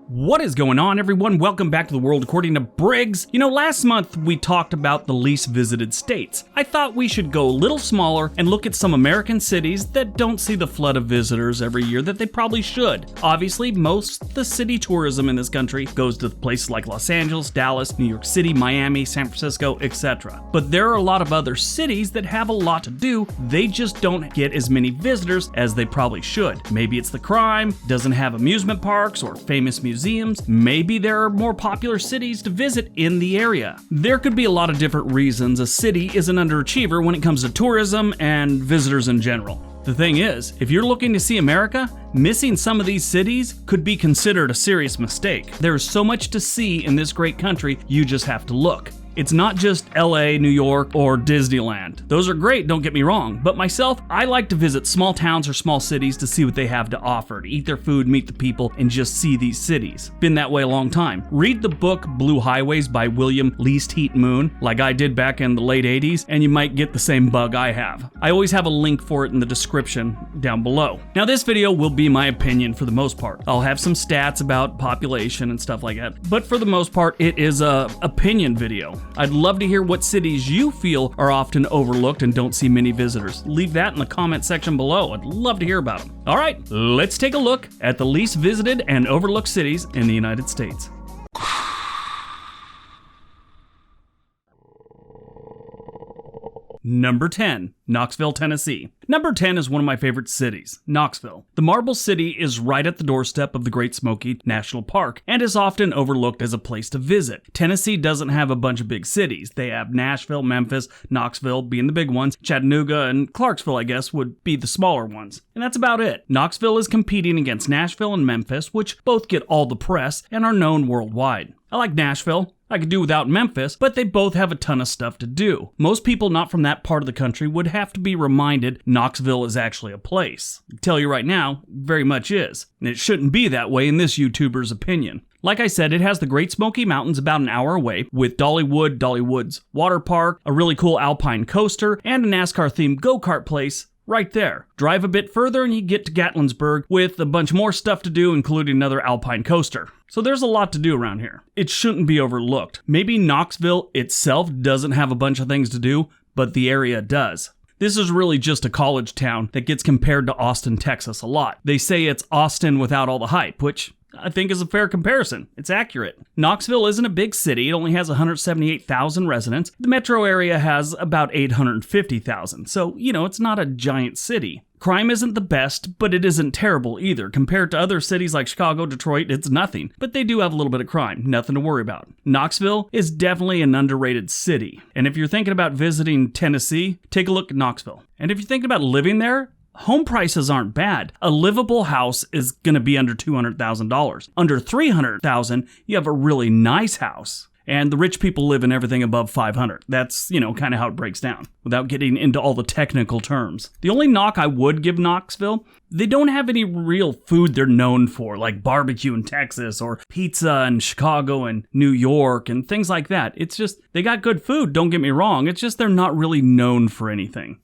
What is going on, everyone? Welcome back to the world according to Briggs. You know, last month we talked about the least visited states. I thought we should go a little smaller and look at some American cities that don't see the flood of visitors every year that they probably should. Obviously, most of the city tourism in this country goes to places like Los Angeles, Dallas, New York City, Miami, San Francisco, etc. But there are a lot of other cities that have a lot to do. They just don't get as many visitors as they probably should. Maybe it's the crime, doesn't have amusement parks or famous museums. Maybe there are more popular cities to visit in the area. There could be a lot of different reasons a city is an underachiever when it comes to tourism and visitors in general. The thing is, if you're looking to see America, missing some of these cities could be considered a serious mistake. There is so much to see in this great country, you just have to look. It's not just LA, New York, or Disneyland. Those are great, don't get me wrong, but myself, I like to visit small towns or small cities to see what they have to offer, to eat their food, meet the people, and just see these cities. Been that way a long time. Read the book Blue Highways by William Least Heat Moon, like I did back in the late 80s, and you might get the same bug I have. I always have a link for it in the description down below. Now this video will be my opinion for the most part. I'll have some stats about population and stuff like that, but for the most part, it is a opinion video. I'd love to hear what cities you feel are often overlooked and don't see many visitors. Leave that in the comment section below. I'd love to hear about them. All right, let's take a look at the least visited and overlooked cities in the United States. Number 10, Knoxville, Tennessee. Number 10 is one of my favorite cities, Knoxville. The Marble City is right at the doorstep of the Great Smoky National Park and is often overlooked as a place to visit. Tennessee doesn't have a bunch of big cities. They have Nashville, Memphis, Knoxville being the big ones, Chattanooga, and Clarksville, I guess, would be the smaller ones. And that's about it. Knoxville is competing against Nashville and Memphis, which both get all the press and are known worldwide. I like Nashville. I could do without Memphis, but they both have a ton of stuff to do. Most people not from that part of the country would have to be reminded Knoxville is actually a place. I tell you right now, very much is. And it shouldn't be that way in this YouTuber's opinion. Like I said, it has the Great Smoky Mountains about an hour away, with Dollywood's water park, a really cool alpine coaster, and a NASCAR-themed go-kart place right there. Drive a bit further and you get to Gatlinburg with a bunch more stuff to do, including another alpine coaster. So there's a lot to do around here. It shouldn't be overlooked. Maybe Knoxville itself doesn't have a bunch of things to do, but the area does. This is really just a college town that gets compared to Austin, Texas a lot. They say it's Austin without all the hype, which I think is a fair comparison. It's accurate. Knoxville isn't a big city. It only has 178,000 residents. The metro area has about 850,000. So, it's not a giant city. Crime isn't the best, but it isn't terrible either. Compared to other cities like Chicago, Detroit, it's nothing. But they do have a little bit of crime. Nothing to worry about. Knoxville is definitely an underrated city. And if you're thinking about visiting Tennessee, take a look at Knoxville. And if you're thinking about living there, home prices aren't bad. A livable house is going to be under $200,000. Under $300,000, you have a really nice house. And the rich people live in everything above $500,000. That's, kind of how it breaks down, without getting into all the technical terms. The only knock I would give Knoxville, they don't have any real food they're known for, like barbecue in Texas or pizza in Chicago and New York and things like that. It's just, they got good food, don't get me wrong. It's just they're not really known for anything.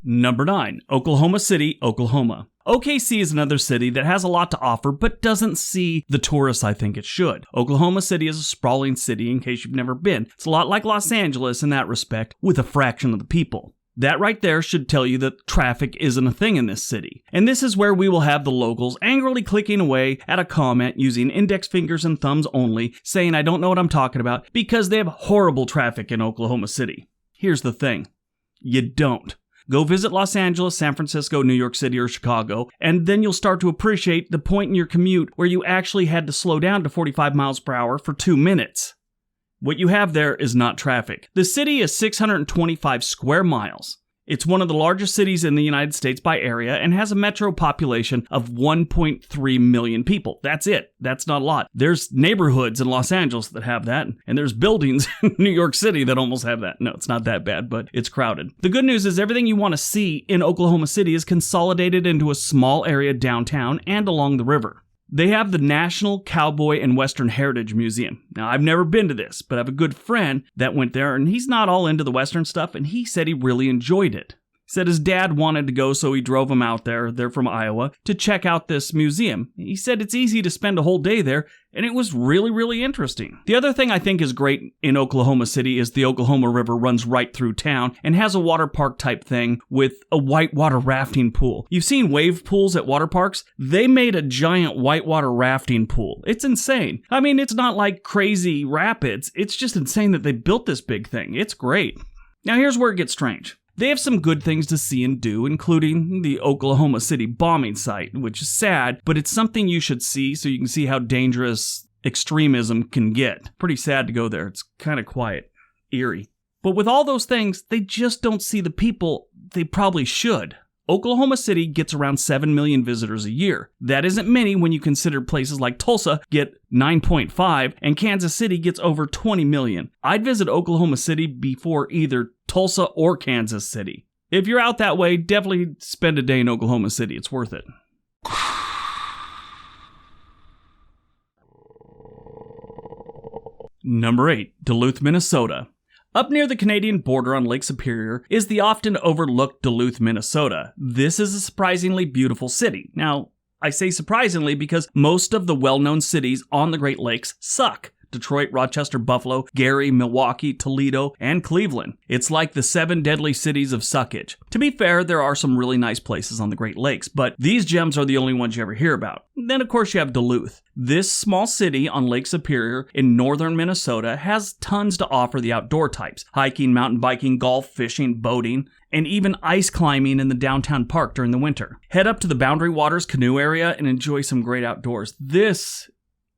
Number 9, Oklahoma City, Oklahoma. OKC is another city that has a lot to offer, but doesn't see the tourists I think it should. Oklahoma City is a sprawling city in case you've never been. It's a lot like Los Angeles in that respect, with a fraction of the people. That right there should tell you that traffic isn't a thing in this city. And this is where we will have the locals angrily clicking away at a comment using index fingers and thumbs only, saying I don't know what I'm talking about, because they have horrible traffic in Oklahoma City. Here's the thing. You don't. Go visit Los Angeles, San Francisco, New York City, or Chicago, and then you'll start to appreciate the point in your commute where you actually had to slow down to 45 miles per hour for 2 minutes. What you have there is not traffic. The city is 625 square miles. It's one of the largest cities in the United States by area and has a metro population of 1.3 million people. That's it. That's not a lot. There's neighborhoods in Los Angeles that have that, and there's buildings in New York City that almost have that. No, it's not that bad, but it's crowded. The good news is everything you want to see in Oklahoma City is consolidated into a small area downtown and along the river. They have the National Cowboy and Western Heritage Museum. Now, I've never been to this, but I have a good friend that went there, and he's not all into the Western stuff, and he said he really enjoyed it. Said his dad wanted to go, so he drove him out there. They're from Iowa, to check out this museum. He said it's easy to spend a whole day there, and it was really, really interesting. The other thing I think is great in Oklahoma City is the Oklahoma River runs right through town and has a water park type thing with a whitewater rafting pool. You've seen wave pools at water parks? They made a giant whitewater rafting pool. It's insane. I mean, it's not like crazy rapids. It's just insane that they built this big thing. It's great. Now here's where it gets strange. They have some good things to see and do, including the Oklahoma City bombing site, which is sad, but it's something you should see so you can see how dangerous extremism can get. Pretty sad to go there. It's kind of quiet, eerie. But with all those things, they just don't see the people they probably should. Oklahoma City gets around 7 million visitors a year. That isn't many when you consider places like Tulsa get 9.5 and Kansas City gets over 20 million. I'd visit Oklahoma City before either Tulsa or Kansas City. If you're out that way, definitely spend a day in Oklahoma City. It's worth it. Number 8, Duluth, Minnesota. Up near the Canadian border on Lake Superior is the often overlooked Duluth, Minnesota. This is a surprisingly beautiful city. Now, I say surprisingly because most of the well-known cities on the Great Lakes suck. Detroit, Rochester, Buffalo, Gary, Milwaukee, Toledo, and Cleveland. It's like the 7 deadly cities of suckage. To be fair, there are some really nice places on the Great Lakes, but these gems are the only ones you ever hear about. Then, of course, you have Duluth. This small city on Lake Superior in northern Minnesota has tons to offer the outdoor types. Hiking, mountain biking, golf, fishing, boating, and even ice climbing in the downtown park during the winter. Head up to the Boundary Waters canoe area and enjoy some great outdoors. This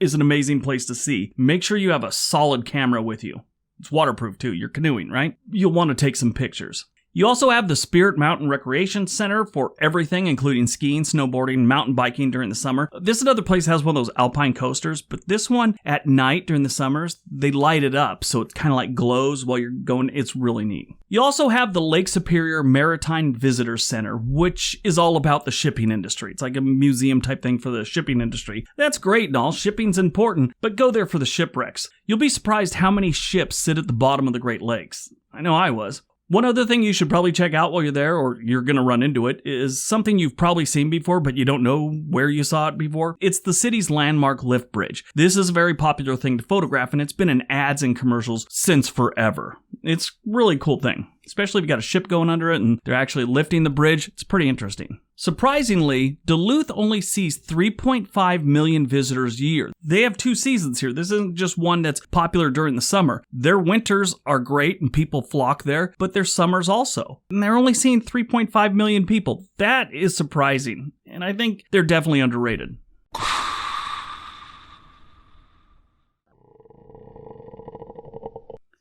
is an amazing place to see. Make sure you have a solid camera with you. It's waterproof too. You're canoeing, right? You'll want to take some pictures. You also have the Spirit Mountain Recreation Center for everything, including skiing, snowboarding, mountain biking during the summer. This another place has one of those alpine coasters, but this one at night during the summers, they light it up so it kind of like glows while you're going. It's really neat. You also have the Lake Superior Maritime Visitor Center, which is all about the shipping industry. It's like a museum type thing for the shipping industry. That's great and all. Shipping's important, but go there for the shipwrecks. You'll be surprised how many ships sit at the bottom of the Great Lakes. I know I was. One other thing you should probably check out while you're there, or you're going to run into it, is something you've probably seen before, but you don't know where you saw it before. It's the city's landmark lift bridge. This is a very popular thing to photograph, and it's been in ads and commercials since forever. It's a really cool thing, especially if you got a ship going under it and they're actually lifting the bridge. It's pretty interesting. Surprisingly, Duluth only sees 3.5 million visitors a year. They have 2 seasons here. This isn't just one that's popular during the summer. Their winters are great and people flock there, but their summers also. And they're only seeing 3.5 million people. That is surprising, and I think they're definitely underrated.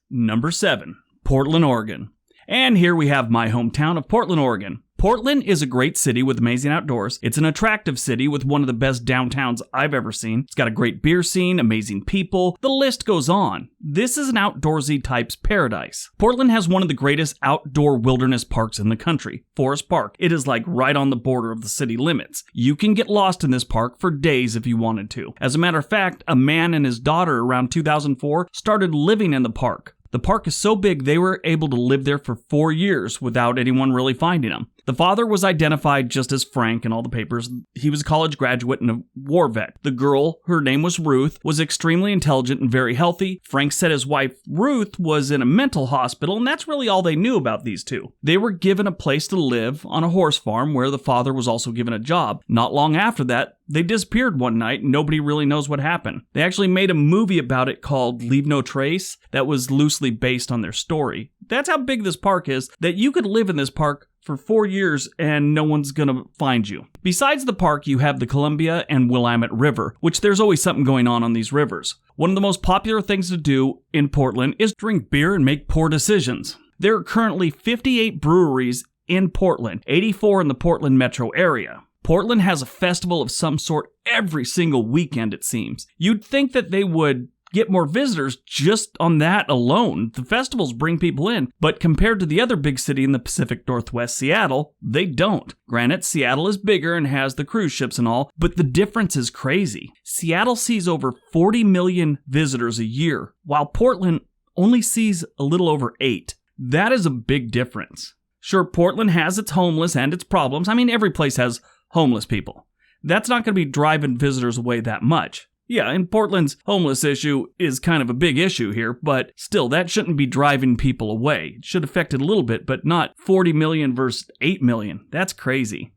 Number 7, Portland, Oregon. And here we have my hometown of Portland, Oregon. Portland is a great city with amazing outdoors. It's an attractive city with one of the best downtowns I've ever seen. It's got a great beer scene, amazing people. The list goes on. This is an outdoorsy type's paradise. Portland has one of the greatest outdoor wilderness parks in the country, Forest Park. It is like right on the border of the city limits. You can get lost in this park for days if you wanted to. As a matter of fact, a man and his daughter around 2004 started living in the park. The park is so big they were able to live there for 4 years without anyone really finding them. The father was identified just as Frank in all the papers. He was a college graduate and a war vet. The girl, her name was Ruth, was extremely intelligent and very healthy. Frank said his wife, Ruth, was in a mental hospital, and that's really all they knew about these two. They were given a place to live on a horse farm where the father was also given a job. Not long after that, they disappeared one night and nobody really knows what happened. They actually made a movie about it called Leave No Trace that was loosely based on their story. That's how big this park is, that you could live in this park for 4 years and no one's gonna find you. Besides the park, you have the Columbia and Willamette River, which there's always something going on these rivers. One of the most popular things to do in Portland is drink beer and make poor decisions. There are currently 58 breweries in Portland, 84 in the Portland metro area. Portland has a festival of some sort every single weekend, it seems. You'd think that they would get more visitors just on that alone. The festivals bring people in, but compared to the other big city in the Pacific Northwest, Seattle, they don't. Granted, Seattle is bigger and has the cruise ships and all, but the difference is crazy. Seattle sees over 40 million visitors a year, while Portland only sees a little over 8. That is a big difference. Sure, Portland has its homeless and its problems. I mean, every place has homeless people. That's not going to be driving visitors away that much. Yeah, and Portland's homeless issue is kind of a big issue here, but still, that shouldn't be driving people away. It should affect it a little bit, but not 40 million versus 8 million. That's crazy.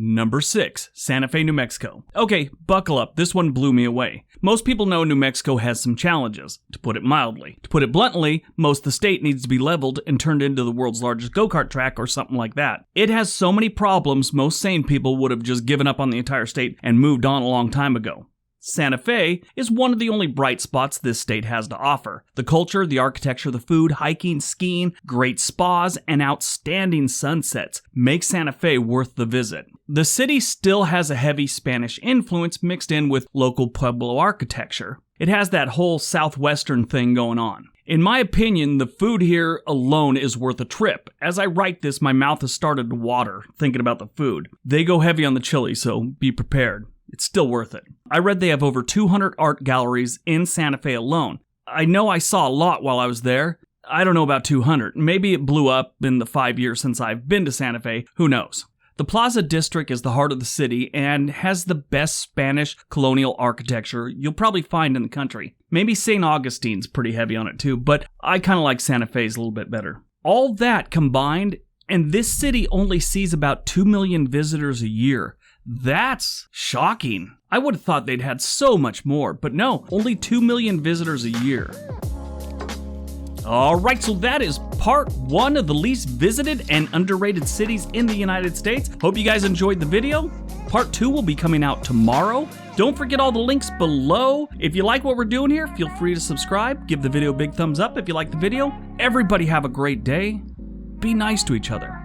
Number 6, Santa Fe, New Mexico. Okay, buckle up, this one blew me away. Most people know New Mexico has some challenges, to put it mildly. To put it bluntly, most of the state needs to be leveled and turned into the world's largest go-kart track or something like that. It has so many problems, most sane people would have just given up on the entire state and moved on a long time ago. Santa Fe is one of the only bright spots this state has to offer. The culture, the architecture, the food, hiking, skiing, great spas, and outstanding sunsets make Santa Fe worth the visit. The city still has a heavy Spanish influence mixed in with local Pueblo architecture. It has that whole southwestern thing going on. In my opinion, the food here alone is worth a trip. As I write this, my mouth has started to water thinking about the food. They go heavy on the chili, so be prepared. It's still worth it. I read they have over 200 art galleries in Santa Fe alone. I know I saw a lot while I was there. I don't know about 200. Maybe it blew up in the 5 years since I've been to Santa Fe. Who knows? The Plaza District is the heart of the city and has the best Spanish colonial architecture you'll probably find in the country. Maybe St. Augustine's pretty heavy on it too, but I kind of like Santa Fe's a little bit better. All that combined, and this city only sees about 2 million visitors a year. That's shocking. I would have thought they'd had so much more, but no, only 2 million visitors a year. Alright, so that is part 1 of the least visited and underrated cities in the United States. Hope you guys enjoyed the video. Part 2 will be coming out tomorrow. Don't forget all the links below. If you like what we're doing here, feel free to subscribe. Give the video a big thumbs up if you like the video. Everybody have a great day. Be nice to each other.